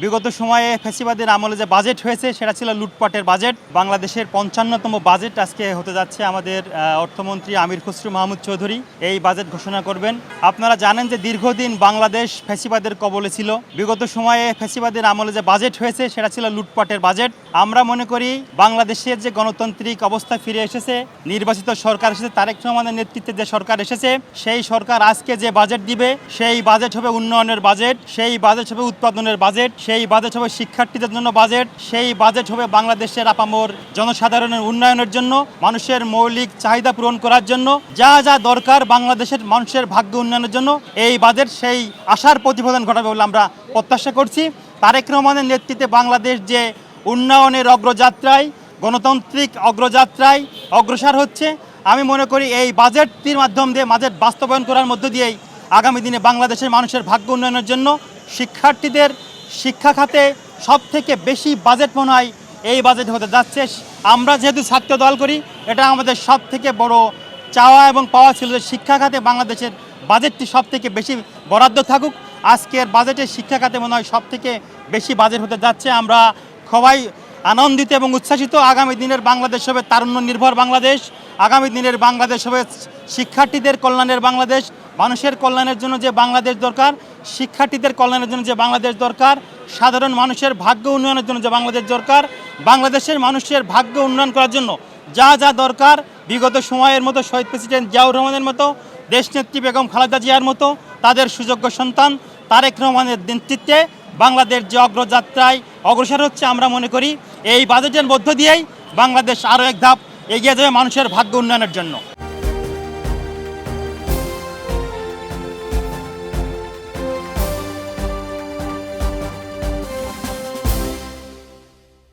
বিগত সময়ে ফ্যাসিবাদের আমলে যে বাজেট হয়েছে সেটা ছিল লুটপাটের বাজেট। বাংলাদেশের ৫৫তম বাজেট আজকে হতে যাচ্ছে। আমাদের অর্থমন্ত্রী আমির খসরু মাহমুদ চৌধুরী এই বাজেট ঘোষণা করবেন। আপনারা জানেন যে দীর্ঘদিন বাংলাদেশ ফ্যাসিবাদের কবলে ছিল। বিগত সময়ে ফ্যাসিবাদের আমলে যে বাজেট হয়েছে সেটা ছিল লুটপাটের বাজেট। আমরা মনে করি বাংলাদেশের যে গণতান্ত্রিক অবস্থা ফিরে এসেছে, নির্বাচিত সরকার এসেছে, তারেক রহমানের নেতৃত্বে যে সরকার এসেছে, সেই সরকার আজকে যে বাজেট দিবে সেই বাজেট হবে উন্নয়নের বাজেট, সেই বাজেট হবে উৎপাদনের বাজেট, সেই বাজেট হবে শিক্ষার্থীদের জন্য বাজেট, সেই বাজেট হবে বাংলাদেশের আপামর জনসাধারণের উন্নয়নের জন্য, মানুষের মৌলিক চাহিদা পূরণ করার জন্য, যা যা দরকার বাংলাদেশের মানুষের ভাগ্য উন্নয়নের জন্য এই বাজেট সেই আশার প্রতিফলন ঘটাবে বলে আমরা প্রত্যাশা করছি। তারেক রহমানের নেতৃত্বে বাংলাদেশ যে উন্নয়নের অগ্রযাত্রায়, গণতান্ত্রিক অগ্রযাত্রায় অগ্রসর হচ্ছে, আমি মনে করি এই বাজেটটির মাধ্যম দিয়ে বাজেট বাস্তবায়ন করার মধ্য দিয়েই আগামী দিনে বাংলাদেশের মানুষের ভাগ্য উন্নয়নের জন্য শিক্ষার্থীদের শিক্ষা খাতে সব থেকে বেশি বাজেট মনে হয় এই বাজেট হতে যাচ্ছে। আমরা যেহেতু ছাত্র দল করি, এটা আমাদের সব থেকে বড় চাওয়া এবং পাওয়া ছিল যে শিক্ষা খাতে বাংলাদেশের বাজেটটি সব থেকে বেশি বরাদ্দ থাকুক। আজকের বাজেটে শিক্ষা খাতে মনে হয় সব থেকে বেশি বাজেট হতে যাচ্ছে। আমরা সবাই আনন্দিত এবং উচ্ছ্বাসিত। আগামী দিনের বাংলাদেশ হবে তারুণ্য নির্ভর বাংলাদেশ, আগামী দিনের বাংলাদেশ হবে শিক্ষার্থীদের কল্যাণের বাংলাদেশ, মানুষের কল্যাণের জন্য যে বাংলাদেশ দরকার, শিক্ষার্থীদের কল্যাণের জন্য যে বাংলাদেশ দরকার, সাধারণ মানুষের ভাগ্য উন্নয়নের জন্য যে বাংলাদেশ দরকার, বাংলাদেশের মানুষের ভাগ্য উন্নয়ন করার জন্য যা যা দরকার বিগত সময়ের মতো শহীদ প্রেসিডেন্ট জিয়াউর রহমানের মতো, দেশনেত্রী বেগম খালেদা জিয়ার মতো, তাদের সুযোগ্য সন্তান তারেক রহমানের নেতৃত্বে বাংলাদেশ যে অগ্রযাত্রায় অগ্রসর হচ্ছে, আমরা মনে করি এই বাজেটের মধ্য দিয়েই বাংলাদেশ আরও এক ধাপ এগিয়ে যাবে মানুষের ভাগ্য উন্নয়নের জন্য।